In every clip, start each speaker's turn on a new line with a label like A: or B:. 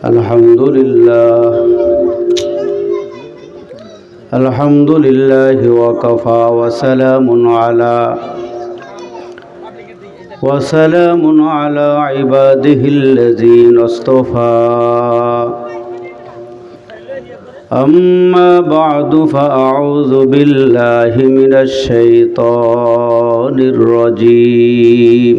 A: আলহামদুলিল্লাহ ওয়াকাফা ওয়াসালামুন আলা ইবাদিহিল্লাযীনা ইসতাফা আম্মা বা'দু ফাআউযু বিল্লাহি মিনাশ শাইতানির রাজীম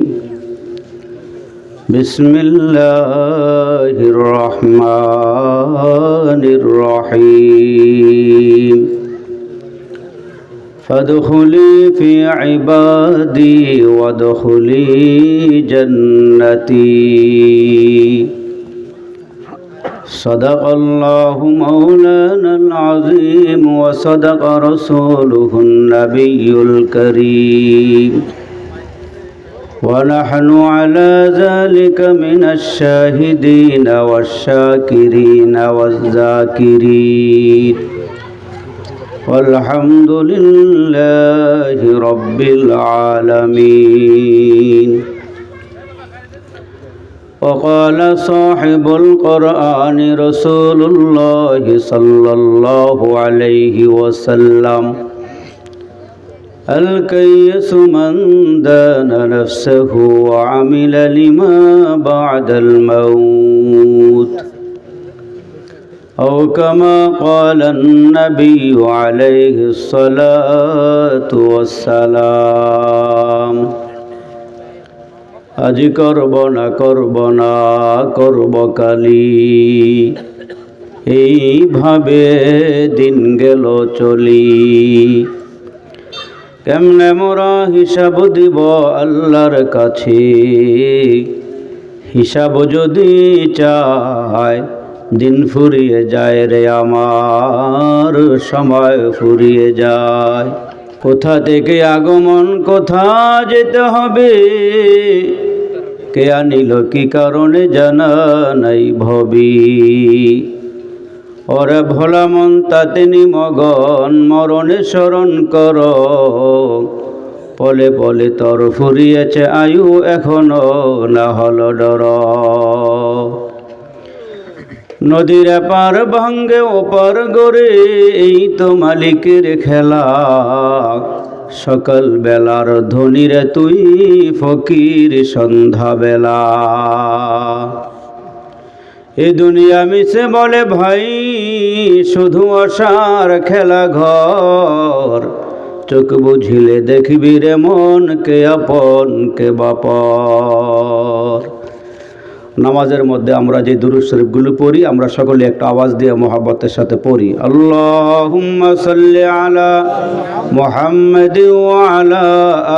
A: বিসমিল্লাহির রহমানির রহিম ফাদখুলি ফি ইবাদি ওয়াদখুলি জান্নাতি সাদাকাল্লাহু মাওলানাল আযীম ওয়া সাদাকা রাসূলুহুন নাবিয়্যুল কারীম ونحن على ذلك من الشاهدين والشاكرين والذاكرين والحمد لله رب العالمين وقال صاحب القرآن رسول الله صلى الله عليه وسلم الكيس من دان نفسه وعمل لما بعد الموت أو كما قال النبي عليه الصلاة والسلام আজি করব না করব কালি এইভাবে দিন গেল চলি কেমনে মোরা হিসাব দিব আল্লাহর কাছে হিসাব যদি চায় দিন ফুরিয়ে যায় রে আমার সময় ফুরিয়ে যায় কোথা থেকে আগমন কোথা যেতে হবে কে আনিল কি কারণে জানা নাই ভবি ওরে ভোলা মন তাতে নিমগন মরণে স্মরণ কর পলে পলে তর ফুরিয়েছে আয়ু এখনো না হলো ডর নদীর পার ভাঙ্গে ওপার গড়ে এই তো মালিকের খেলা সকাল বেলার ধনীরে তুই ফকির সন্ধ্যা বেলা এই দুনিয়া মিশে বলে ভাই শুধু আশার খেলা ঘর চোখ বুঝিলে দেখবি রে মন কে আপন কে বাপর নামাজের মধ্যে আমরা যে দুরূদ শরীফগুলো পড়ি আমরা সকলে একটা আওয়াজ দিয়ে মহব্বতের সাথে পড়ি আল্লাহুম্মা সাল্লি আলা মুহাম্মাদ ওয়া আলা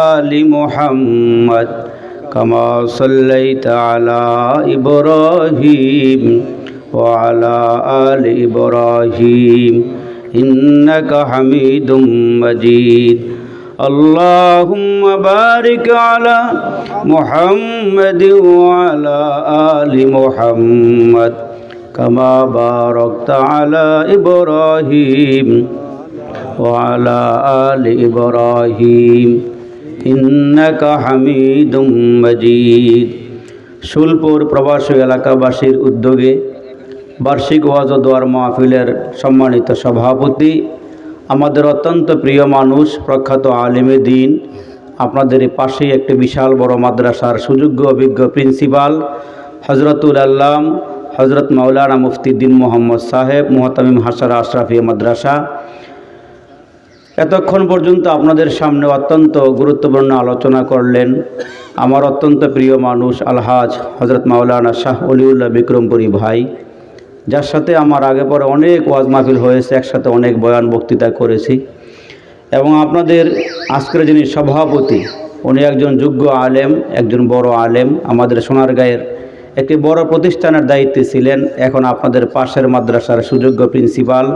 A: আলি মুহাম্মাদ كما صليت على إبراهيم وعلى آل إبراهيم إنك حميد مجيد اللهم بارك على محمد وعلى آل محمد كما باركت على إبراهيم وعلى آل إبراهيم ইন্নাকা হামিদুম মাজিদ শুলপুর প্রবাসী এলাকাবাসীর উদ্যোগে বার্ষিক ওয়াজ ও দোয়ার মাহফিলের সম্মানিত সভাপতি আমাদের অত্যন্ত প্রিয় মানুষ প্রখ্যাত আলেমে দ্বীন আপনাদের পাশেই একটি বিশাল বড় মাদ্রাসার সুযোগ্য অভিজ্ঞ প্রিন্সিপাল হযরতুল আল্লাম হযরত মাওলানা মুফতি দ্বীন মোহাম্মদ সাহেব মুহতামিম হাসারা আশরাফিয়া মাদ্রাসা এতক্ষণ পর্যন্ত আপনাদের সামনে অত্যন্ত গুরুত্বপূর্ণ আলোচনা করলেন আমার অত্যন্ত প্রিয় মানুষ আলহাজ হযরত মাওলানা শাহ অলিউল্লাহ বিক্রমপুরী ভাই যার সাথে আমার আগে পরে অনেক ওয়াজ মাহফিল হয়েছে একসাথে অনেক বয়ান বক্তৃতা করেছি এবং আপনাদের আজকের যিনি সভাপতি উনি একজন যোগ্য আলেম একজন বড় আলেম আমাদের সোনারগাঁয়ের একটি বড় প্রতিষ্ঠানের দায়িত্বে ছিলেন এখন আপনাদের পাশের মাদ্রাসার সুযোগ্য প্রিন্সিপাল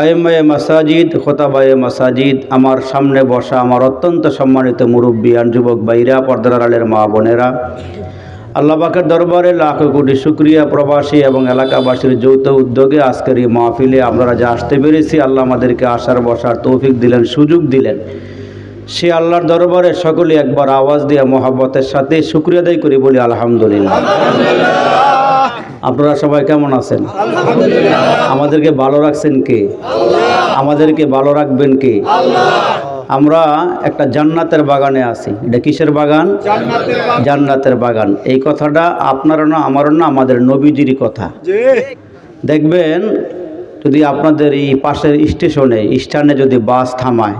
A: আইম্মায়ে মাসাজিদ খোতাবায়ে মাসাজিদ আমার সামনে বসা আমার অত্যন্ত সম্মানিত মুরব্বিয়ান যুবক ভাইরা পর্দার আড়ালের মা বোনেরা আল্লাহ পাকের দরবারে লাখ কোটি শুকরিয়া প্রবাসী এবং এলাকাবাসীর যৌথ উদ্যোগে আজকের এই মাহফিলে আপনারা যা আসতে পেরেছি আল্লাহ আমাদেরকে আসার বসার তৌফিক দিলেন সুযোগ দিলেন সে আল্লাহর দরবারে সকলে একবার আওয়াজ দিয়ে মহব্বতের সাথে শুকরিয়া আদায় করি বলি আলহামদুলিল্লাহ। আপনারা সবাই কেমন আছেন? আমাদেরকে ভালো রাখছেন কে? আমাদেরকে ভালো রাখবেন কে? আমরা একটা জান্নাতের বাগানে আছি। এটা কিসের বাগান? জান্নাতের বাগান। এই কথাটা আপনারও না, আমারও না, আমাদের নবীজির কথা। দেখবেন যদি আপনাদের এই পাশের স্টেশনে যদি বাস থামায়,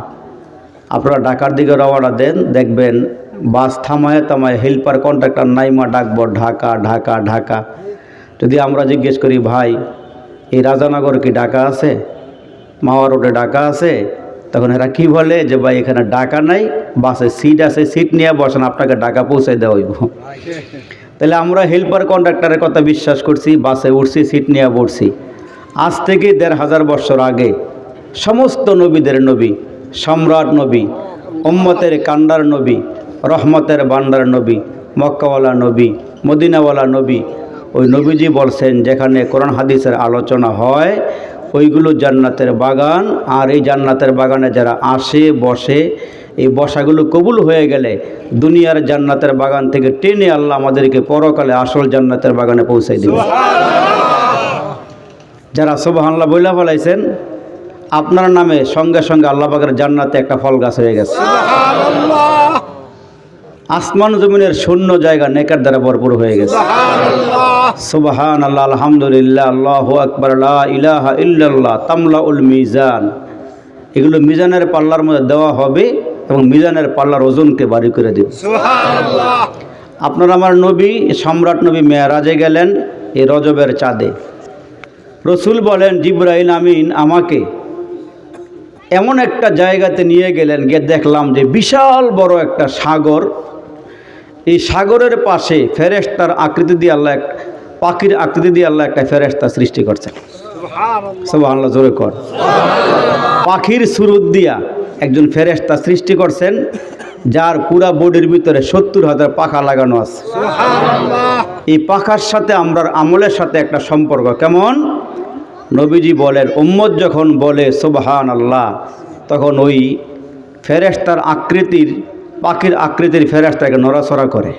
A: আপনারা ঢাকার দিকে রওনা দেন, দেখবেন বাস থামায় হেল্পার কন্ট্রাক্টর নাইমা ডাকবো ঢাকা ঢাকা ঢাকা। যদি আমরা জিজ্ঞেস করি, ভাই এই রাজানগর কি ঢাকা আছে, মাওয়া রোডে ঢাকা আছে, তখন এরা কি বলে যে ভাই এখানে ঢাকা নাই, বাসে সিট আছে, সিট নিয়ে বসেন, আপনাকে ঢাকা পৌঁছে দেওয়া হইব। তাহলে আমরা হেল্পার কন্ট্রাক্টরের কথা বিশ্বাস করছি, বাসে উঠছি, সিট নিয়ে বসছি। আজ থেকে ১৫০০ বছর আগে সমস্ত নবীদের নবী, সম্রাট নবী, উম্মতের কান্ডার নবী, রহমতের বান্ডার নবী, মক্কাওয়ালা নবী, মদিনাওয়ালা নবী, ওই নবীজি বলছেন যেখানে কোরআন হাদিসের আলোচনা হয় ওইগুলো জান্নাতের বাগান। আর এই জান্নাতের বাগানে যারা আসে বসে, এই বসাগুলো কবুল হয়ে গেলে দুনিয়ার জান্নাতের বাগান থেকে টেনে আল্লাহ আমাদেরকে পরকালে আসল জান্নাতের বাগানে পৌঁছাই দেবে। যারা সুবহানাল্লাহ বইলা ফেলাইছেন, আপনার নামে সঙ্গে সঙ্গে আল্লাহ পাকের জান্নাতে একটা ফল গাছ হয়ে গেছে। আসমান জমিনের শূন্য জায়গা নেকার দ্বারা ভরপুর হয়ে গেছে। সুবহানাল্লাহ, আলহামদুলিল্লাহ, আল্লাহু আকবার, লা ইলাহা ইল্লাল্লাহ তামলাউল মিজান। এগুলো মিজানের পাল্লার মধ্যে দেওয়া হবে এবং মিজানের পাল্লার ওজনকে ভারী করে দেবে। আপনার আমার নবী, সম্রাট নবী মেরাজে গেলেন এই রজবের চাঁদে। রসুল বলেন, জিবরাইল আমিন আমাকে এমন একটা জায়গাতে নিয়ে গেলেন, গিয়ে দেখলাম যে বিশাল বড় একটা সাগর। এই সাগরের পাশে ফেরেশতার আকৃতি দিয়ে আল্লাহ, পাখির আকৃতি দিয়ে আল্লাহ একটা ফেরেশতা সৃষ্টি করছেন। সুবহানাল্লাহ, জোরে কর। পাখির সুরত দিয়া একজন ফেরেশতা সৃষ্টি করছেন, যার পুরা বডির ভিতরে ৭০,০০০ পাখা লাগানো আছে। এই পাখার সাথে আমরার আমলের সাথে একটা সম্পর্ক কেমন? নবীজি বলেন, উম্মত যখন বলে সুবহানাল্লাহ, তখন ওই ফেরেশতার আকৃতির, পাখির আকৃতির ফেরেশতাকে নড়াচড়া করে।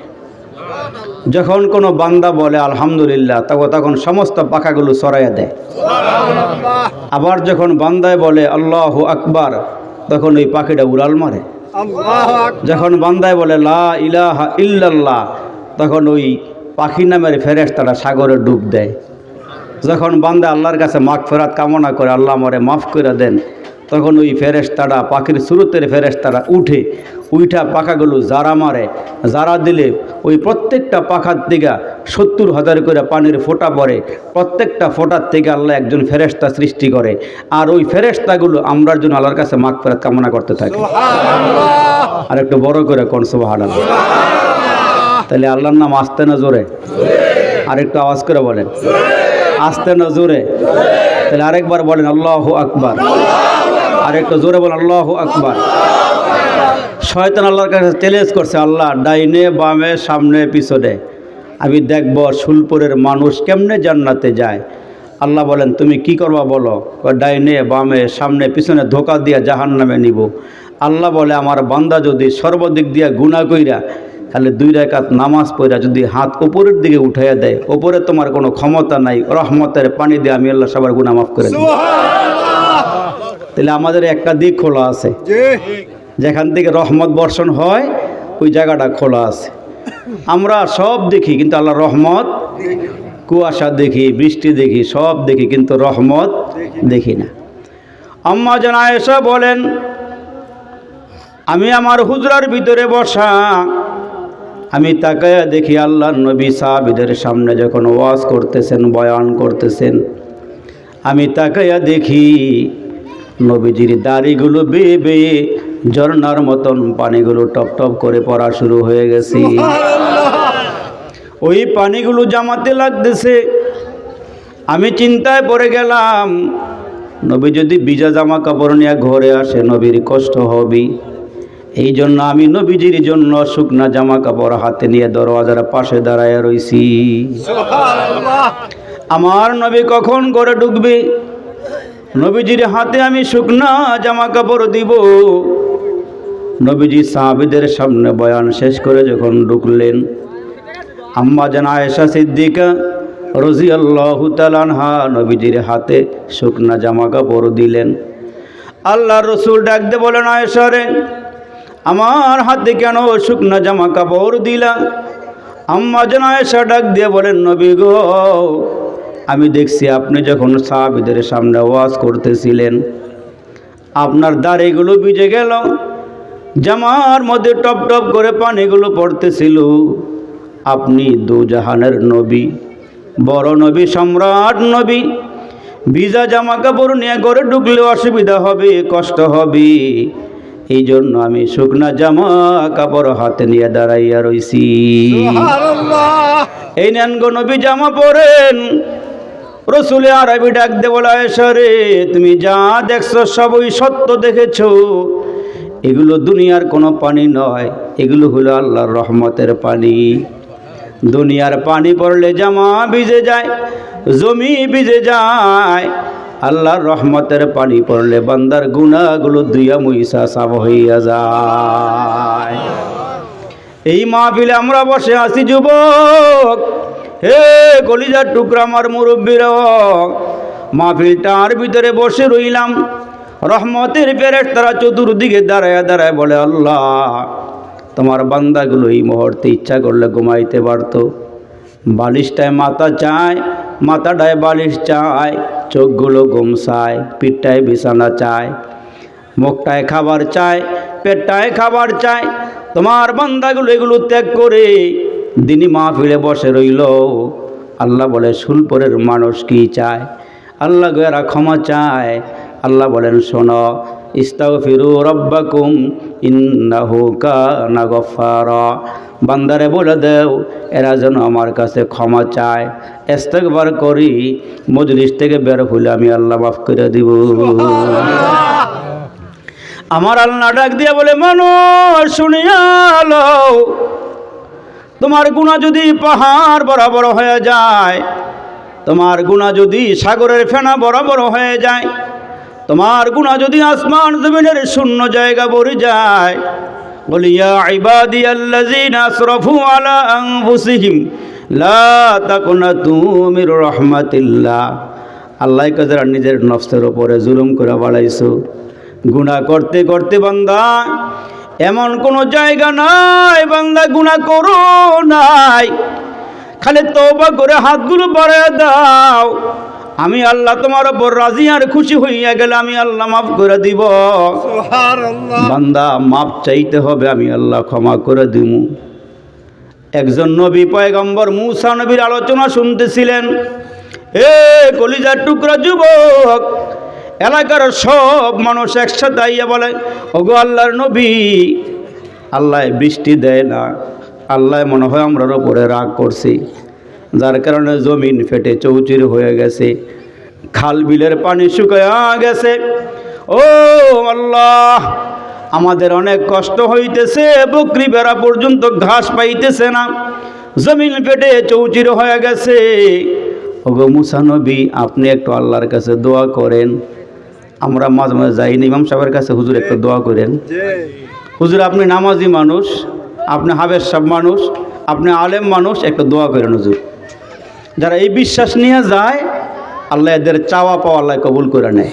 A: যখন কোনো বান্দা বলে আলহামদুলিল্লাহ, তখন সমস্ত পাখাগুলো সরাইয়া দেয়। আবার যখন বান্দায় বলে আল্লাহু আকবার, তখন ওই পাখিটা উড়াল মারে। যখন বান্দায় বলে লা ইলাহা ইল্লাল্লাহ, তখন ওই পাখি নামের ফেরেশতাটা সাগরে ডুব দেয়। যখন বান্দা আল্লাহর কাছে মাগফিরাত কামনা করে, আল্লাহ আমারে মাফ করে দেন, তখন ওই ফেরেশতাটা, পাখির সুরতের ফেরেশতাটা উঠা পাখাগুলো জারা মারে। জারা দিলে ওই প্রত্যেকটা পাখার থেকে ৭০,০০০ করে পানির ফোঁটা পড়ে। প্রত্যেকটা ফোঁটার থেকে আল্লাহ একজন ফেরেশতা সৃষ্টি করে। আর ওই ফেরেশতাগুলো আমরার জন্য আল্লাহর কাছে মাগফিরাত কামনা করতে থাকে। আর একটু বড় করে কোন সুবহানাল্লাহ। তাহলে আল্লাহর নাম আস্তে না জোরে? আর একটু আওয়াজ করে বলেন, আস্তে না জোরে? তাহলে আরেকবার বলেন আল্লাহু আকবার। আর একটু জোরে বলেন আল্লাহু আকবার। শয়তান আল্লাহর কাছে চ্যালেঞ্জ করছে, আল্লাহ ডাইনে বামে সামনে পিছনে আমি দেখব সুলপুরের মানুষ কেমনে জান্নাতে যায়। আল্লাহ বলেন, তুমি কি করবা বলো? ডাইনে বামে সামনে পিছনে ধোকা দিয়া জাহান্নামে নিব। আল্লাহ বলে, আমার বান্দা যদি সর্বদিক দিয়া গুনাহ কইরা খালি 2 রাকাত নামাজ পড়া যদি হাত উপরের দিকে উঠাইয়া দেয়, উপরে তোমার কোনো ক্ষমতা নাই, রহমতের পানি দিয়ে আমি আল্লাহ সবার গুনাহ মাফ করে দিই। তাহলে আমাদের একটা দিক খোলা আছে, যেখান থেকে রহমত বর্ষণ হয় ওই জায়গাটা খোলা আছে। আমরা সব দেখি কিন্তু আল্লাহর রহমত, কুয়াশা দেখি, বৃষ্টি দেখি, সব দেখি কিন্তু রহমত দেখি না। আম্মা জান আয়েশা বলেন, আমি আমার হুজরার ভিতরে বসা, আমি তাকায়া দেখি আল্লাহর নবী সাহাবীদের সামনে যখন ওয়াজ করতেছেন, বয়ান করতেছেন, আমি তাকায়া দেখি নবীজির দাড়িগুলো বেয়ে বেয়ে ঝর্ণার মতন পানিগুলো টপ টপ করে পড়া শুরু হয়ে গেছে। ওই পানিগুলো জামাতে লাগতেছে। আমি চিন্তায় পড়ে গেলাম, নবী যদি ভিজা জামা কাপড় নিয়ে ঘরে আসে নবীর কষ্ট হবে। এই জন্য আমি নবীজির জন্য শুকনা জামা কাপড় হাতে নিয়ে দরওয়াজার পাশে দাঁড়ায় রইছি। আমার নবী কখন ঘরে ঢুকবে, নবীজির হাতে আমি শুকনা জামা কাপড় দিব। নবীজি সাহাবীদের সামনে বয়ান শেষ করে যখন ঢুকলেন, আম্মা জান আয়েশা সিদ্দিকা রাদিয়াল্লাহু তাআলা আনহা নবীজির হাতে শুকনা জামা কাপড় দিলেন। আল্লাহর রাসূল ডাক দিয়ে বলেন, আয়েশা রে, আমার হাতে কেন শুকনা জামা কাপড় দিলা? আম্মা জান আয়েশা ডাক দিয়ে বলেন, নবী গো, আমি দেখছি আপনি যখন সাহাবীদের সামনে ওয়াজ করতেছিলেন আপনার দাড়িগুলো ভিজে গেল, জামার মধ্যে টপ টপ করে পানিগুলো পড়তেছিল। আপনি দুজাহানের নবী, বড় নবী, সম্রাট নবী, ভিজা জামা কাপড় নিয়ে ঘরে ঢুকলে অসুবিধা হবে, কষ্ট হবে, এই জন্য আমি শুকনা জামা কাপড় হাতে নিয়ে দাঁড়াইয়া রইছি। এই নেন গো নবী জামা পরেন। রসুলে আরবি ডাক দে বলে, আয়েশা রে, তুমি যা দেখছো সবই সত্য দেখেছো, এগুলো দুনিয়ার কোনো পানি নয়, এগুলো হলো আল্লাহর রহমতের পানি। দুনিয়ার পানি পড়লে জামা ভিজে যায়, জমি ভিজে যায়, আল্লাহর রহমতের পানি পড়লে বান্দার গুনাহগুলো দুইয়া মুইসা সাফ হইয়া যায়। এই মাহফিলে আমরা বসে আছি যুবক, হে কলিজার টুকরা আমার মুরব্বীরা, মাহফিলটার ভিতরে বসে রইলাম, রহমতের ফেরেশতারা চতুর্দিকে দাঁড়ায় দাঁড়ায় বলে, আল্লাহ তোমার বান্দাগুলো এই মুহূর্তে ইচ্ছা করলে ঘুমাইতে পারত, বালিশটায় মাথা চায়, মাথাটায় বালিশ চায়, চোখগুলো ঘুম চায়, পিঠটায় বিছানা চায়, মুখটায় খাবার চায়, পেটটায় খাবার চায়, তোমার বান্দাগুলো এগুলো ত্যাগ করে দিনী মাহফিলে বসে রইল। আল্লাহ বলে, সুলপুরের মানুষ কি চায়? আল্লাহ গো এরা ক্ষমা চায়। আল্লাহ বলেন, শোনো, ইস্তাগফিরু রাব্বাকুম ইন্নাহু কানা গফফারা, বান্দারে বলে দেও এরা যেন আমার কাছে ক্ষমা চায়, ইস্তেগফার করি, মজলিস থেকে বের হইলে আমি আল্লাহ মাফ করে দিব। আমার আল্লাহ ডাক দিয়া বলে, মানুষ শুনিয়া লও, তোমার গুনাহ যদি পাহাড় বরাবর হয়ে যায়, তোমার গুনাহ যদি সাগরের ফেনা বরাবর হয়ে যায়, তোমার গুনাহ যদি আসমান জমিনের শূন্য জায়গা ভরে যায়, বলি ইয়া ইবাদিয়াল্লাযিনা আসরাফু আলা আনফুসিহিম লা তাকুনাতু মির রাহমাতিল্লাহ, আল্লাহ যারা নিজের নফসের উপরে জুলুম করে বাড়াইছো, গুনাহ করতে করতে বান্দা এমন কোনো জায়গা নাই বান্দা গুনাহ করো নাই, খালি তওবা করে হাতগুলো বাড়ায় দাও, আমি আল্লাহ তোমার উপর রাজি আর খুশি হইয়া গেলে আমি আল্লাহ মাফ করে দিব। সুবহানাল্লাহ। বান্দা মাফ চাইতে হবে, আমি আল্লাহ ক্ষমা করে দিব। একজন নবী পয়গম্বর মুসা নবীর আলোচনা শুনতেছিলেন। এ কলিজার টুকরা যুবক, এলাকার সব মানুষ একসাথে আইয়া বলে, ওগো আল্লাহর নবী, আল্লাহ বৃষ্টি দেয় না, আল্লাহ মনে হয় আমরার উপরে রাগ করছি, যার কারণে জমিন ফেটে চৌচির হয়ে গেছে, খাল বিলের পানি শুকায়া গেছে। ও আল্লাহ, আমাদের অনেক কষ্ট হইতেছে, বকরি বেড়া পর্যন্ত ঘাস পাইতেছে না, জমিন ফেটে চৌচির হয়ে গেছে। ওগো মুসা নবী, আপনি একটু আল্লাহর কাছে দোয়া করেন। আমরা মাঝে মাঝে যাইনি ইমাম সাহেবের কাছে, হুজুর একটু দোয়া করেন। হুজুর আপনি নামাজি মানুষ, আপনি হাফেজ সাহেব মানুষ, আপনি আলেম মানুষ, একটু দোয়া করেন হুজুর। যারা এই বিশ্বাস নিয়ে যায়, আল্লাহ এদের চাওয়া পাওয়া আল্লাহ কবুল করে নেয়।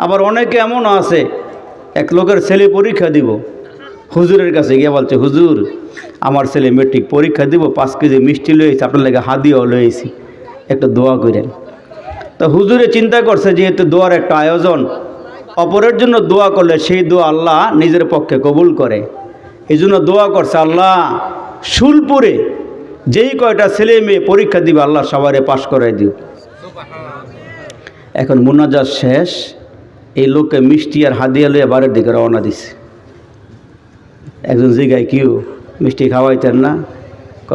A: আবার অনেকে এমনও আছে, এক লোকের ছেলে পরীক্ষা দিব, হুজুরের কাছে গিয়ে বলছে, হুজুর আমার ছেলে মেট্রিক পরীক্ষা দিব, 5 কেজি মিষ্টি লয়েছি, আপনার লেগে হাদিয়াও লয়েছি, একটু দোয়া করেন। তো হুজুরে চিন্তা করছে, যেহেতু দোয়ার একটা আয়োজন, অপরের জন্য দোয়া করলে সেই দোয়া আল্লাহ নিজের পক্ষে কবুল করে, এই জন্য দোয়া করছে, আল্লাহ শুলপুরে যেই কয়টা ছেলে মেয়ে পরীক্ষা দিবে আল্লাহ সবারে পাশ করাই দিও। এখন মুনাজাত শেষ, এই লোকে মিষ্টি আর হাদিয়া লইয়া বাড়ির দিকে রওনা দিছে। একজন জিগায়, কিউ মিষ্টি খাওয়াইতেন না?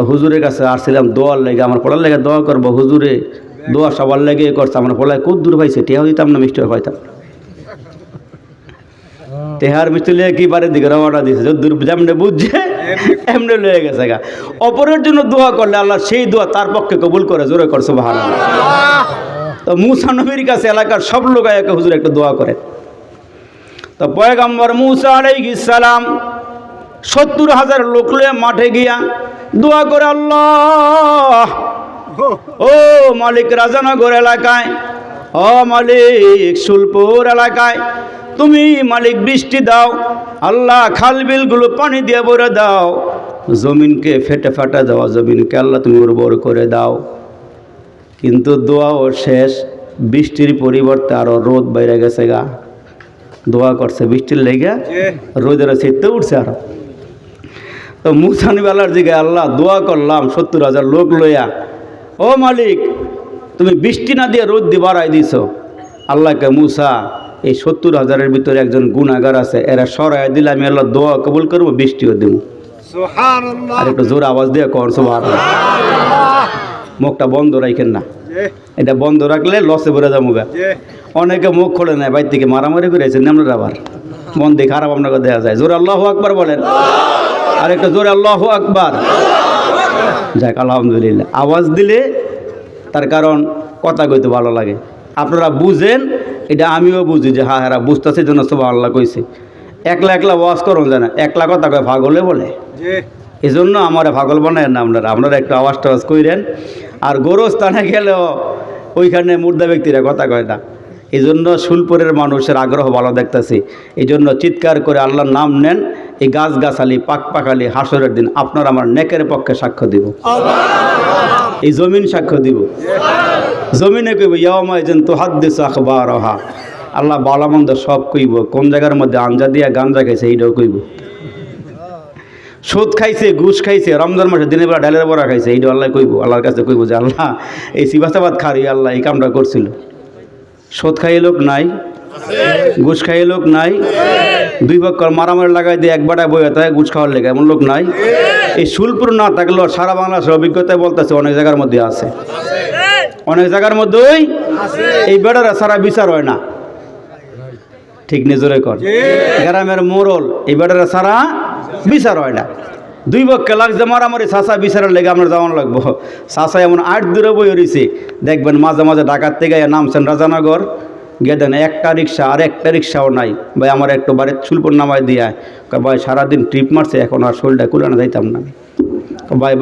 A: হুজুরের কাছে আসছিলাম দোয়ার লেগে, আমার পড়ার লেগে দোয়া করবো, হুজুরে দোয়া সবার লেগে করছে, আমার পড়ায় খুব দূর পাইছে, টেহাও দিতাম না, মিষ্টি পাইতাম। তেহার মিষ্টি লেগে কি বাড়ির দিকে রওনা দিছে, দূর যেমনি বুঝছে এমনি লয়ে গেছে গা। অপরের জন্য দোয়া করলে আল্লাহ সেই দোয়া তার পক্ষে কবুল করে, জোরে করছে সুবহানাল্লাহ। তো মুসা নবীর কাছে এলাকার সব লোক একে হুজুর একটা দোয়া করে। তো পয়গম্বর মুসা আলাইহিস সালাম 70,000 লোক লয়ে মাঠে গিয়া দোয়া করে, আল্লাহ ও মালিক রাজানগর এলাকায়, ও মালিক সুলপুর এলাকায় তুমি মালিক বৃষ্টি দাও আল্লাহ, খাল বিলগুলো পানি দিয়ে ভরে দাও, জমিনকে ফেটে ফাটা দেওয়া জমিনকে আল্লাহ তুমি উর্বর করে দাও। কিন্তু দোয়াও শেষ, বৃষ্টির পরিবর্তে আরো রোদ বাইরে গেছে গা। দোয়া করছে বৃষ্টির লেগে, রোদের শীতে উঠছে আরো। তো মুসা নবী আল্লাহর দিকে, আল্লাহ দোয়া করলাম 70,000 লোক লইয়া, ও মালিক তুমি বৃষ্টি না দিয়ে রোদ দিয়ে বাড়াই দিছ। আল্লাহকে মুসা এই 70,000-এর ভিতরে একজন গুনাহগার আছে, এরা সরাই দিলে আমি আল্লাহ দোয়া কবুল করবো, বৃষ্টিও দেব। আর একটু জোর আওয়াজ দিয়ে কর সুবহানাল্লাহ। মুখটা বন্ধ রাখেন না, এটা বন্ধ রাখলে লসে ভরে যাবো গা। অনেকে মুখ খোলে নেয়, বাইর থেকে মারামারি করেছেন আপনারা, আবার মন দিয়ে খারাপ আপনাকে দেওয়া যায়। জোরে আল্লাহু আকবার বলেন, আর একটা জোরে আল্লাহু আকবার। যাক আলহামদুলিল্লাহ, আওয়াজ দিলে তার কারণ কথা কইতে ভালো লাগে। আপনারা বুঝেন, এটা আমিও বুঝি যে হ্যাঁ হ্যাঁ বুঝতেছে জন্য সুবহানাল্লাহ কইছে। একলা একলা ওয়াজ করুন জানা, একলা কথা কয় পাগলে বলে, এই জন্য আমার পাগল বানায় না আপনারা একটু আওয়াজ টাওয়াজ কইরেন। আর গোরস্থানে গেলেও ওইখানে মুর্দা ব্যক্তিরা কথা কয় না, এই জন্য সুলপুরের মানুষের আগ্রহ ভালো দেখতেছি। এই জন্য চিৎকার করে আল্লাহর নাম নেন। এই গাছগাছালি পাক পাকালি হাসরের দিন আপনার আমার নেকের পক্ষে সাক্ষ্য দিব, এই জমিন সাক্ষ্য দিব। জমিনে কইব ইয়াউমা ইযান তুহাদ্দিসু আখবারাহা, আল্লাহ ভালো মন্দ সব কইব। কোন জায়গার মধ্যে আঞ্জা দিয়া গাঞ্জা খাইছে এইটাও কইব, সুদ খাইছে ঘুষ খাইছে, রমজান মাসে দিনের বেলা ডালের বড়া খাইছে এইটাও আল্লাহ কইব। আল্লাহর কাছে কইব যে আল্লাহ এই সিবাসাবাদ খারি আল্লাহ এই কামটা করছিল। সুদ খাইয়ে লোক নাই, ঘুষ খাইয়ে লোক নাই, দুই পক্ষ মারামারি লাগাই দিয়ে একবারটায় বইয়ে থাকে ঘুষ খাওয়ার লেগে, এমন লোক নাই। এই সুলপুর না থাকলেও সারা বাংলাদেশের অভিজ্ঞতায় বলতেছে অনেক জায়গার মধ্যে আছে, অনেক জায়গার মধ্যেই এই বেড়ারা সারা বিচার হয় না। ঠিক নিজরে কর, গ্রামের মোড়ল এই বেড়ারা সারা বিচার হয় না। দুই পক্ষে লাগছে মারামারি, চাষা বিচারের লেগে আপনার যেমন লাগবো। চাষা এমন 8 দূরে বই রয়েছে, দেখবেন মাঝে মাঝে ঢাকার থেকে নামছেন রাজানগর, গিয়ে দেন একটা রিক্সা আর একটা রিক্সাও নাই। ভাই আমার একটু বাড়ির সুলপুর নামায় দিয়ে ভাই সারাদিন ট্রিপ মারছে, এখন আর শরীরটা কুলানো যাইতাম না। ভাই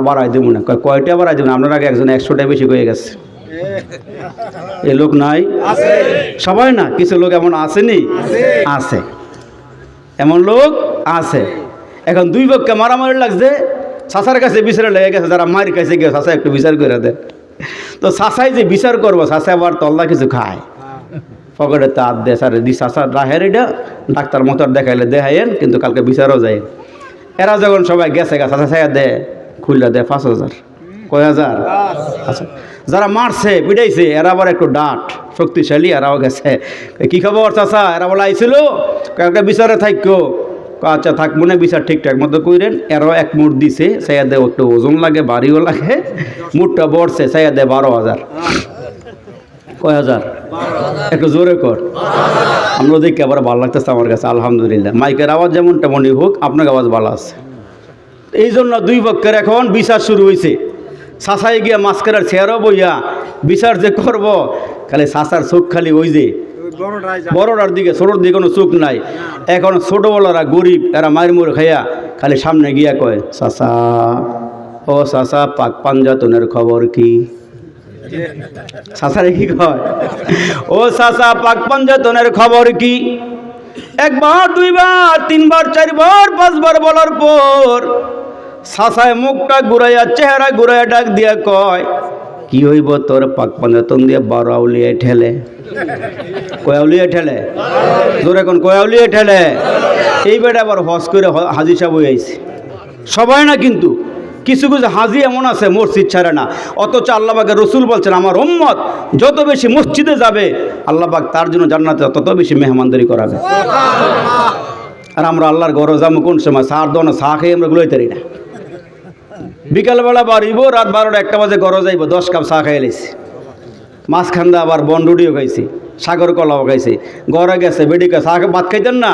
A: বাড়াই দেবো না, কয়টা বাড়াই দেবো না, আপনার আগে একজন 100টাই বেশি হয়ে গেছে। এ লোক নাই, সবাই না, কিছু লোক এমন আসেনি, আছে এমন লোক আছে। এখন দুই পক্ষে মারামারি লাগছে, চাষার কাছে বিচারে লেগে গেছে, যারা মার কাছে গিয়ে চাষা একটু বিচার করে দেয়। তো চাষাই যে বিচার করবো, চাষা আবার তল্লা কিছু খায়, পকেটে তার দেয় সারে দি চাষা রাহের, এটা ডাক্তার মতর দেখাইলে দেখাইন, কিন্তু কালকে বিচারও যায়। এরা যখন সবাই গেছে গা চাষা ছায়া দেয়, খুললে দেয় 5,000 কয় হাজার। আচ্ছা, যারা মারছে পিটাইছে এরা আবার একটু ডাট শক্তিশালী, এরাও গেছে। কি খবর চাষা? এরা বলে আইছিল কালকে বিচারে থাকো। আচ্ছা থাক, মনে বিচার ঠিকঠাক মতো কইরেন। এরাও এক মুঠ দিছে, ছায়া দেয় একটু ওজন লাগে, বাড়িও লাগে, মুঠটা বড়ছে, ছায়া দেয় 12,000 কয় হাজার, একটু জোরে কর। আমরা দেখি আবার ভালো লাগতেছে আমার কাছে আলহামদুলিল্লাহ। মাইকের আওয়াজ যেমন তেমনই হোক, আপনার আওয়াজ ভালো আছে। এই জন্য দুই পক্ষের এখন বিচার শুরু হয়েছে। চাষাই গিয়া মাঝখানের চেয়ারও বইয়া বিচার যে করব, খালি চাষার চোখ খালি ওই যে বড়টার দিকে, ছোটোর দিকে কোনো চোখ নাই। এখন ছোটোবেলারা গরিব, এরা মায়ের মুড় খাইয়া খালি সামনে গিয়া কয়, চাষা ও চাষা পাক পাঞ্জাতনের খবর কি? চাষারে কি কয়? ও চাষা পাক পাঞ্জাতনের খবর কি? একবার, দুইবার, তিনবার, চারবার, 5বার বলার পর চাষায় মুখটা ঘুরাইয়া, চেহারা ঘুরাইয়া ডাক দিয়া কয়, কি হইব তোর পাক পাঞ্জাতন দিয়ে 12 আউলিয়া ঠেলে? কয়াউলিয়া ঠেলে? জোরে কোন কয়াউলিয়া ঠেলে? এই বেটা আবার হজ করে হাজি সাহেব হয়ে আইছে। সবাই না, কিন্তু কিছু কিছু হাজি এমন আছে মসজিদ ছাড়ে না, অথচ আল্লাহ পাকের রসুল বলছেন আমার উম্মত যত বেশি মসজিদে যাবে আল্লাহ পাক তার জন্য জান্নাতে তত বেশি মেহমানদারি করাবে। আর আমরা আল্লাহর ঘরে যাবো কোন সময়? সার দোনো চা খেয়ে আমরা গুলোই তারি না। বিকালবেলা বাড়িব, রাত 12টা 1টা বাজে ঘরে যাইব, 10 কাপ চা খাই লাইছি, মাঝখান্দা আবার বনরুটিও খাইছি, সাগর কলাও খাইছি। ঘরে গেছে বেডিকে চা ভাত খাইতেন না,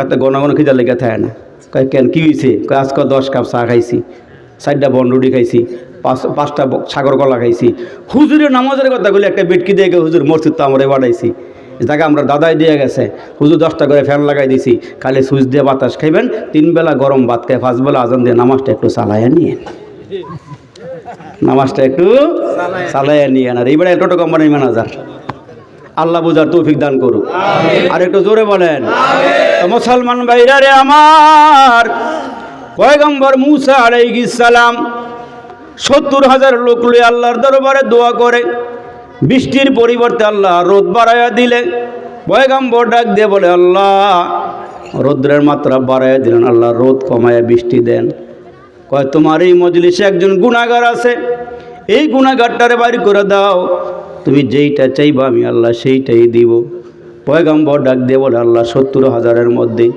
A: এত ঘন ঘন খিদা লেগে থাকে না। কয় কেন কি হয়েছে? আজকে 10 কাপ চা খাইছি, 4টা বনরুটি খাইছি, 5টা সাগর কলা খাইছি। হুজুরের নামাজের কথা বলে একটা বেটকি দিয়ে হুজুর মসজিদ তো আমরা বাড়াইছি, জায়গা আমরা দাদাই দিয়ে গেছে। হুজুর 10টা করে ফ্যান লাগাই দিছি, খালি সুইচ দিয়ে বাতাস খাইবেন, 3 বেলা গরম ভাত খাই, 5 বেলা আজান দিয়ে নামাজটা একটু চালাইয়া নিয়ে। নামাজটা একটু চালাইয়া নিয়ে আর এইবারে টোটো কোম্পানির ম্যানেজার। আল্লাহ বুঝার তৌফিক দান করুক। আর একটু জোরে বলেন। মুসলমান ভাইরা রে আমার, পয়গম্বর মুসা আলাইহিস সালাম 70,000 লোক লয়ে আল্লাহর দরবারে দোয়া করে, বৃষ্টির পরিবর্তে আল্লাহ রোদ বাড়াইয়া দিলে পয়গম্বর ডাক দিয়ে বলে, আল্লাহ রৌদ্রের মাত্রা বাড়াইয়া দিলেন, আল্লাহ রোদ কমাইয়া বৃষ্টি দেন। কয় তোমার এই মজলিসে একজন গুনাহগার আছে, এই গুনাহগারটারে বাইর করে দাও, তুমি যেইটা চাইবা আমি আল্লাহ সেইটাই দিব। পয়গম্বর ডাক দিয়ে বলে, আল্লাহ 70,000-এর মধ্যে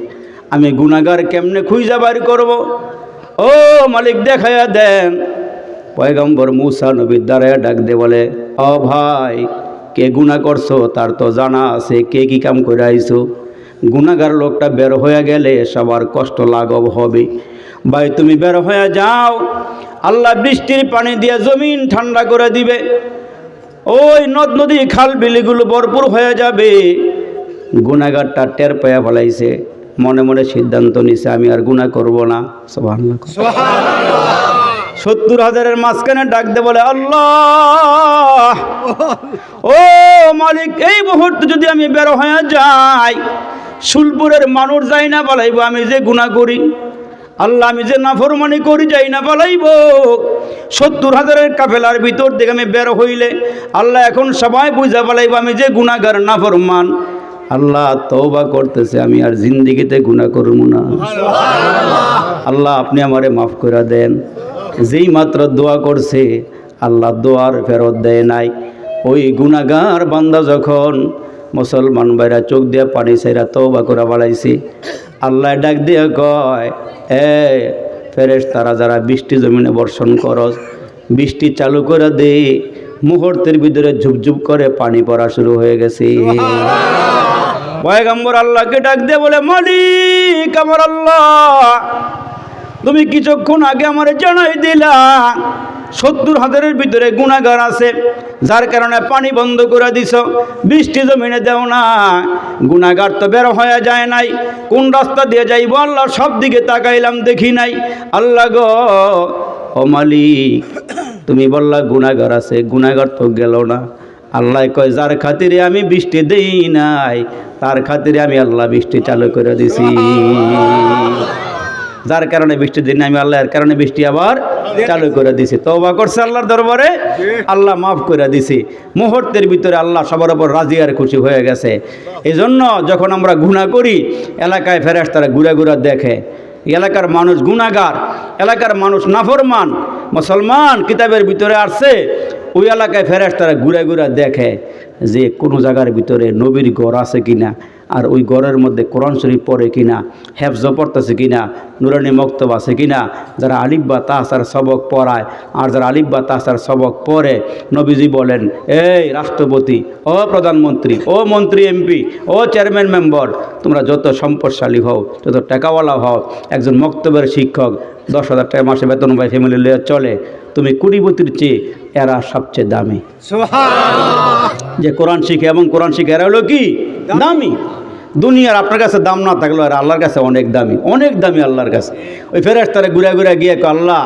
A: আমি গুনাহগার কেমনে খুঁজা বাইর করব? ও মালিক দেখাইয়া দেন। পয়গম্বর মুসা নবী দাঁড়াইয়া ডাক দিয়ে বলে, ও ভাই, কে গুনাহ করছো তার তো জানা আছে, কে কি কাম করে আইছো। গুনাহগার লোকটা বের হয়ে গেলে সবার কষ্ট লাঘব হবে। ভাই তুমি বের হয়ে যাও, আল্লাহ বৃষ্টির পানি দিয়ে জমিন ঠান্ডা করে দিবে, ওই নদ নদী খাল বিলিগুলো ভরপুর হয়ে যাবে। গুনাহগারটা টের পেয়ে ফেলাইছে, মনে মনে সিদ্ধান্ত নিছে আমি আর গুনাহ করব না। সুবহানাল্লাহ। 70,000-এর মাঝখানে ডাক দে বলে, আল্লাহ ও মালিক, এই মুহূর্তে যদি আমি বের হয়ে যাই, সুলপুরের মানুষ যাই না বলাইব আমি যে গুনাহ করি, আল্লাহ আমি যে নাফরমানি করি যাই না বলাইব। 70,000-এর কাফেলার ভিতর থেকে আমি বের হইলে আল্লাহ এখন সবাই বুঝা বলাইব আমি যে গুনাহগার নাফরমান। আল্লাহ তওবা করতেছে, আমি আর জিন্দেগিতে গুনাহ করব না। আল্লাহ আপনি আমারে মাফ করে দেন। যেই মাত্র দোয়া করছে আল্লাহ দোয়ার ফেরত দেয় নাই। ওই গুনাহগার বান্দা যখন মুসলমান ভাইরা চোখ দিয়ে পানি ছাইরা তওবা করে বাড়াইছে, আল্লাহ ডাক দিয়ে কয়, এ ফেরেশতারা যারা বৃষ্টি জমিনে বর্ষণ করস, বৃষ্টি চালু করে দে। মুহূর্তের ভিতরে ঝুপঝুপ করে পানি পড়া শুরু হয়ে গেছে। পয়গম্বর আল্লাহকে ডাক দিয়ে বলে, মালিক আমার আল্লাহ, তুমি কিছুক্ষণ আগে আমারে জানাই দিলা 70,000-এর ভিতরে গুনাহগার আছে, যার কারণে পানি বন্ধ করে দিছ, বৃষ্টি জমিনে দেও না। গুনাহগার তো বের হয়ে যায় নাই, কোন রাস্তা দিয়ে যাইব আল্লাহ সব দিকে তাকাইলাম দেখি নাই। আল্লাহ গো ও মালিক, তুমি বললা গুনাহগার আছে, গুনাহগার তো গেল না। আল্লাহ কয়, যার খাতিরে আমি বৃষ্টি দেই নাই তার খাতিরে আমি আল্লাহ বৃষ্টি চালু করে দিছি। যার কারণে বৃষ্টি দিন আমি আল্লাহ, এর কারণে বৃষ্টি আবার চালু করে দিছি। তওবা করছে আল্লাহর দরবারে, আল্লাহ মাফ করে দিছি। মুহূর্তের ভিতরে আল্লাহ সবার উপর রাজি আর খুশি হয়ে গেছে। এই জন্য যখন আমরা গুনাহ করি, এলাকায় ফেরেশতারা ঘুরে ঘুরে দেখে, এলাকার মানুষ গুনাহগার, এলাকার মানুষ নাফরমান, মুসলমান কিতাবের ভিতরে আসছে, ওই এলাকায় ফেরেশতারা ঘুরে ঘুরে দেখে যে কোনো জায়গার ভিতরে নবীর ঘর আছে কিনা, আর ওই ঘরের মধ্যে কোরআন শরীফ পড়ে কিনা, হেফজ পড়তেছে কিনা, নুরানি মক্তব আছে কিনা, যারা আলিফ বা তাহসার সবক পড়ায়, আর যারা আলিফ বা তাহসার সবক পড়ে, নবীজি বলেন, এই রাষ্ট্রপতি, ও প্রধানমন্ত্রী, ও মন্ত্রী, এমপি, ও চেয়ারম্যান মেম্বার, তোমরা যত সম্পদশালী হও, যত টাকাওয়ালা হও, একজন মক্তবের শিক্ষক 10,000 টাকা মাসে বেতন পায়, ফ্যামিলি লিয়ে চলে, তুমি কোটিপতির চেয়ে এরা সবচেয়ে দামি। যে কোরআন শিখে এবং কোরআন শিখে এরা হলো কি দামি। দুনিয়ার আপনার কাছে দাম না থাকলেও আর আল্লাহর কাছে অনেক দামি, অনেক দামি আল্লাহর কাছে। ওই ফেরেশতারা ঘুরে ঘুরে গিয়ে আল্লাহ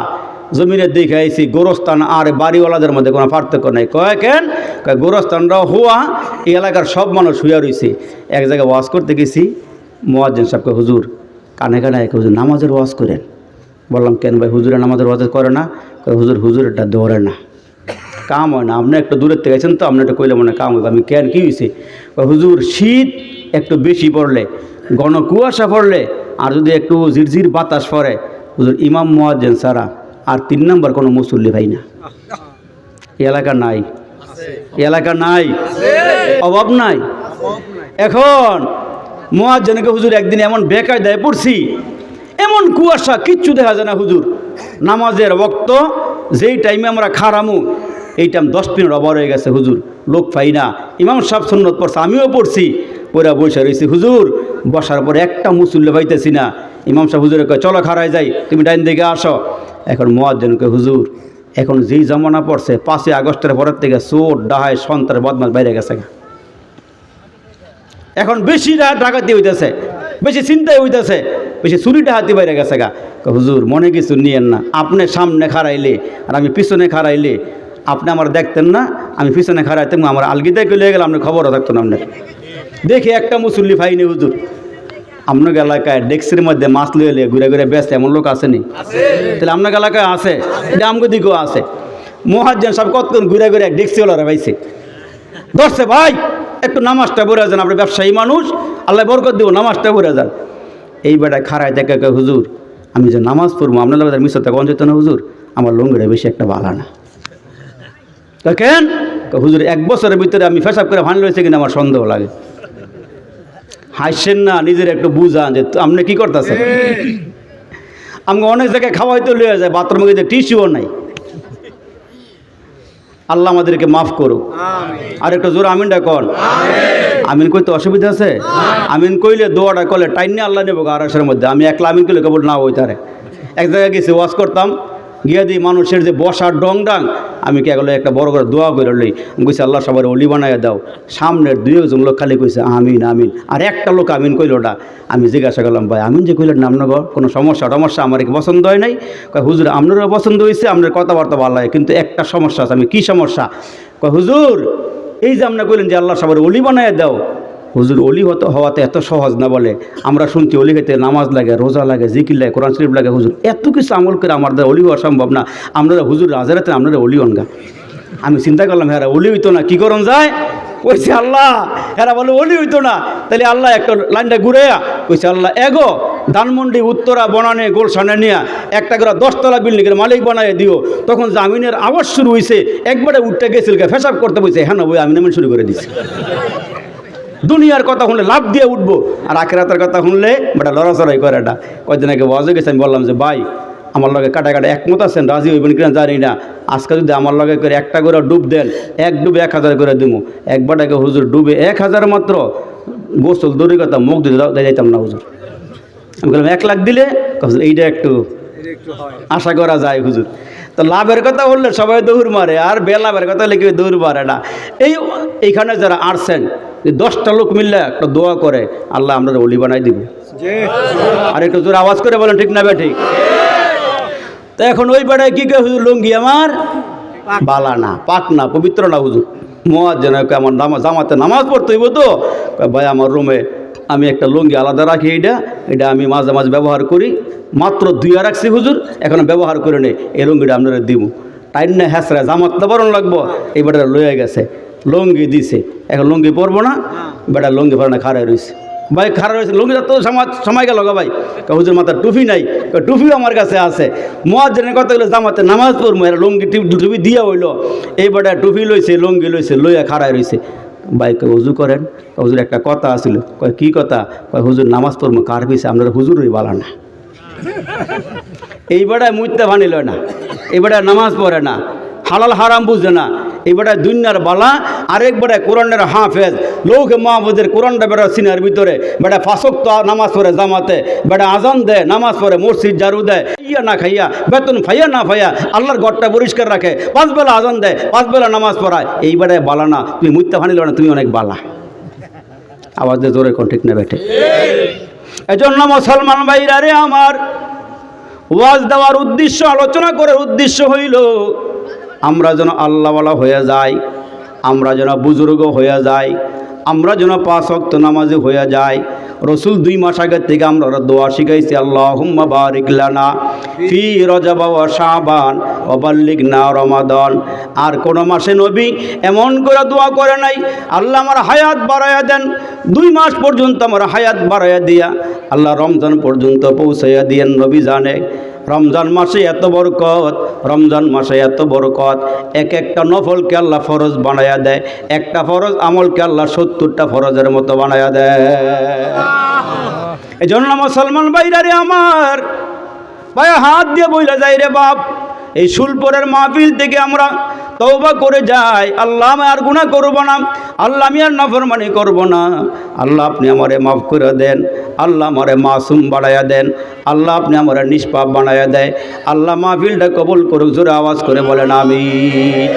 A: জমিনে দেখে আইছি গোরস্থান আর বাড়িওয়ালাদের মধ্যে কোনো পার্থক্য নেই। কয় কেন? কয় গোরস্থানরাও হুয়া, এই এলাকার সব মানুষ শুয়ে রয়েছে। এক জায়গায় ওয়াজ করতে গেছি, মুয়াজ্জিন সাহেবকে, হুজুর কানে কানে হুজুর নামাজের ওয়াজ করেন। বললাম কেন ভাই, হুজুরে নামাজের ওয়াজ করে না? হুজুর হুজুরেরটা দৌড়ে না, কাম হয় না, আপনি একটু দূরের থেকে গেছেন তো, আপনি একটু কইলে মনে কাম হবে। আমি কেন, কী হয়েছে? হুজুর শীত একটু বেশি পড়লে, ঘন কুয়াশা পড়লে, আর যদি একটু ঝিরঝির বাতাস পড়ে, হুজুর ইমাম মুয়াজ্জিন ছাড়া আর 3 নম্বর কোনো মুসল্লি ভাই না। এলাকা নাই, এলাকা নাই, অভাব নাই। এখন মুয়াজ্জিনকে হুজুর একদিন এমন বেকায়দায় পড়ছি, এমন কুয়াশা কিচ্ছু দেখা যায় না হুজুর, নামাজের ওয়াক্ত যেই টাইমে আমরা খারামু এই টাইম 10 মিনিট ওভার হয়ে গেছে হুজুর, লোক পাই না। ইমাম সাহেব সুন্নত পড়ছে, আমিও পড়ছি, পড়া বসে রয়েছি হুজুর, বসার পরে একটা মুসল্লি পাইতেছি না। ইমাম সাহেব হুজুরে কয় চলো খারাই যাই, তুমি ডাইন দিকে আসো। এখন মুয়াজ্জিনকে হুজুর, এখন যেই জামানা পড়ছে 5ই আগস্টের পরের থেকে চোর ডাহায় সন্ত্রাস বদমাশ বাইরে গেছে, এখন বেশি ডাকাতি হইতেছে, বেশি চিন্তাই হইতেছে, বেশি চুরিটা হাতি বাইরে গেছে গা। হুজুর মনে কিছু নিয়েন না, আপনি সামনে খাড়াইলে আর আমি পিছনে খাড়াইলে আপনি আমার দেখতেন না, আমি পিছনে খাড়াইতাম আমার আলগিদায় চলে গেলে আপনি খবরও থাকতো না। আপনার দেখি একটা মুসল্লি পাইনি হুজুর। আপনার এলাকায় ডেক্সির মধ্যে মাছ লইলে ঘুরে ঘুরে ব্যস্ত এমন লোক আসেনি? তাহলে আপনার এলাকায় আছে, এটা আমগো দিকেও আছে। মহাজ্জান সব কতক্ষণ ঘুরে ঘুরে ডেক্সিওয়ালারা পাইছে, ধরছে ভাই একটু নামাজটা পড়ে যান, আপনি ব্যবসায়ী মানুষ, আল্লাহ বরকত দিব, নামাজটা পড়ে যান। এই বেটায় খাড়ায় দেখে হুজুর আমি যে নামাজ পড়বো আপনার লোক মিশতে কন যেত না হুজুর, আমার লঙ্গিটা বেশি একটা ভালো না। কেন? হুজুর 1 বছরের ভিতরে আমি পেশাব করে ভান রয়েছে কিনা আমার সন্দেহ লাগে। হাসছেন না, নিজের একটু বুঝান যে আপনি কি করতেছেন। আমাকে অনেক জায়গায় খাওয়াইতে লইয়া যায়, বাথরুমে গিয়ে টিস্যুও নাই। আল্লাহ আমাদেরকে মাফ করুক। আর একটু জোর আমিনটা কন। আমিন কইতে অসুবিধা আছে? আমিন কইলে দোয়াটা করলে টাইনে আল্লাহ নেবো আড়াইশের মধ্যে। আমি একলা আমিন কইলে কেবল না ওই তারে। এক জায়গায় গেছি ওয়াজ করতাম, গিয়ে দিই মানুষের যে বসার ডং ডাং, আমি কে গেলো একটা বড় করে দোয়া করে লই। আমি কইছি আল্লাহ সবার অলি বানাইয়া দাও। সামনের 2-1 লোক খালি কইছে আমিন আমিন, আর একটা লোক আমিন কইল ওটা। আমি জিজ্ঞাসা করলাম ভাই আমিন যে কইলেন নাম নগর কোনো সমস্যা টমস্যা আমার কি পছন্দ হয় নাই? কয় হুজুর আপনারও পছন্দ হয়েছে, আপনার কথাবার্তা ভালো লাগে, কিন্তু একটা সমস্যা আছে। আমি কি সমস্যা? কয় হুজুর এই যে আপনার কইলেন যে আল্লাহ সবার অলি বানাইয়া দাও, হুজুর অলি হওয়াতে এত সহজ না। বলে আমরা শুনছি অলি খেতে নামাজ লাগে, রোজা লাগে, জিকির লাগে, কোরআন শরীফ লাগে। হুজুর এত কিছু আমল করে আমার দ্বারা অলি হওয়া সম্ভব না। আপনারা হুজুর রাজারাতে আপনারা অলি অনগা। আমি চিন্তা করলাম হ্যাঁ অলি হইতো না, কি করুন যায়? কইছে আল্লাহ, হ্যাঁ বলে অলি হইতো না, তাহলে আল্লাহ একটা লাইনটা ঘুরাইয়া কইছে আল্লাহ এগো ধানমন্ডি উত্তরা বনানে গোলশানে নিয়ে একটা করে 10 তলা বিল্ডিংয়ের মালিক বানাই দিও। তখন জামিনের আওয়াজ শুরু হয়েছে, একবারে উঠতে গেছিল ফেসাব করতে বলছে, হ্যাঁ না বই আমি নামেন শুরু করে দিছি। দুনিয়ার কথা শুনলে লাভ দিয়ে উঠবো, আর আখিরাতের কথা শুনলে বেটা লড়াচড়াই করে। এটা কয়েকদিন আগে ওয়াজে গেছে, আমি বললাম যে ভাই আমার লগে কাটা কাটা একমত আছেন, রাজি হইবেন কিনা জানি না। আজকে যদি আমার লগে করে একটা করে ডুব দেন, এক ডুবে 1000 করে দেবো। একবারটাকে হুজুর ডুবে 1000 মাত্র, গোসল দড়ি কথা মুখ দিতে যাইতাম না হুজুর। আমি বললাম 1 লাখ দিলে এইটা একটু আশা করা যায় হুজুর। তো লাভের কথা বললে সবাই দৌড় মারে, আর বেলাভের কথা হলে কেউ দৌড় মারে না। এইখানে যারা আসছেন 10টা লোক মিললে একটা দোয়া করে আল্লাহ আমরা অলি বানাই দিব। আর একটু জোর আওয়াজ করে বলেন ঠিক না বে ঠিক? তো এখন ওই বেড়ায় কি কে হুজুর লুঙ্গি আমার বালা না, পাক না, পবিত্র না হুজুর। মুয়াজ্জিন আমার জামাতে নামাজ পড়তে হইব, তো ভাই আমার রুমে আমি একটা লুঙ্গি আলাদা রাখি, এটা আমি মাঝে মাঝে ব্যবহার করি, মাত্র 2 রাখছি হুজুর, এখন ব্যবহার করে নেই, এই লুঙ্গিটা আপনারা দিব। টাইম না হ্যাঁসরা জামাত তো বরণ লাগবো, এই বেটা লইয়া গেছে লুঙ্গি দিছে, এখন লুঙ্গি পরবো না, বেটা লুঙ্গি পরে না খাড়াই রয়েছে। ভাই খারাপ হয়েছে লুঙ্গি তো সময় গেল গা ভাই। হুজুর মাথার টুপি নাই, টুপিও আমার কাছে আছে। মুয়াজ্জিনের কথা হলো জামাতে নামাজ পড়বো, এরা লুঙ্গি টুপি দিয়া হইলো, এই বেটা টুপি লইছে লুঙ্গি লইছে লইয়া খাড়াই রয়েছে। ভাই হুজুর করেন, হুজুর একটা কথা আছিল। কয় কি কথা? কয় হুজুর নামাজ পড়বো, কার পিছে আপনারা হুজুরই বালা না। এই বেটায় মুইতে ভানিল না, এই বেটায় নামাজ পড়ে না, হালাল হারাম বুঝে না, এই বেটায় দুনিয়ার বালা। আরেক বেটায় কোরআনের হাফেজ, লৌকে মাহফুজের কোরআনটা বেটা সিনার ভিতরে, বেটা 5 ওয়াক্ত নামাজ পড়ে জামাতে, বেটা আজান দেয়, নামাজ পড়ে, মসজিদ ঝাড়ু দেয়, ইয়া না খাইয়া বেতন ফাইয়া না ফাইয়া আল্লাহর ঘরটা পরিষ্কার রাখে, 5 বেলা আজান দেয়, 5 বেলা নামাজ পড়ায়। এই বেটায় বালা না, তুমি মুইতে ভানিল না, তুমি অনেক বালা। আওয়াজ দিয়ে জোরে কোন ঠিক না বেঠে? এই জন্য মুসলমান ভাইরা রে আমার, ওয়াজ দেওয়ার উদ্দেশ্য, আলোচনা করার উদ্দেশ্য হইল আমরা যেন আল্লাহওয়ালা হয়ে যাই, আমরা যেন বুজুর্গ হয়ে যাই, আমরা যেন 5 ওয়াক্ত নামাজি হয়ে যাই। রসুল 2 মাস আগের থেকে আমরা দোয়া শিখাইছি, আল্লাহুম্মা বারিক লানা ফি রজব ওয়া শাবান ওয়া বাল্লিগনা রমাদান। আর কোন মাসে নবী এমন করে দোয়া করে নাই, আল্লাহ আমার হায়াত বাড়াইয়া দেন, 2 মাস পর্যন্ত আমার হায়াত বাড়াইয়া দিয়া আল্লাহ রমজান পর্যন্ত পৌঁছাইয়া দিয়েন। নবী জানে রমজান মাসে এত বরকত, রমজান মাসে এত বরকত, এক একটা নফলকে আল্লাহ ফরজ বানায়া দেয়, একটা ফরজ আমলকে আল্লাহ 70টা ফরজের মতো বানায়া দেয়। এই জন্য মুসলমান ভাইরা রে আমার, ভাই হাত দিয়ে বইলা যাই রে বাপ, এই শুলপুরের মাহফিল থেকে আমরা তওবা করে যাই, আল্লাহ আমি আর গুনাহ করব না, আল্লাহ আমি আর নাফরমানি করব না, আল্লাহ আপনি আমারে মাফ করে দেন, আল্লাহ আমারে মাসুম বানায়া দেন, আল্লাহ আপনি আমারে নিষ্পাপ বানায়া দেয়, আল্লাহ মাহফিলটা কবুল করুক। জোরে আওয়াজ করে বলেন আমিন।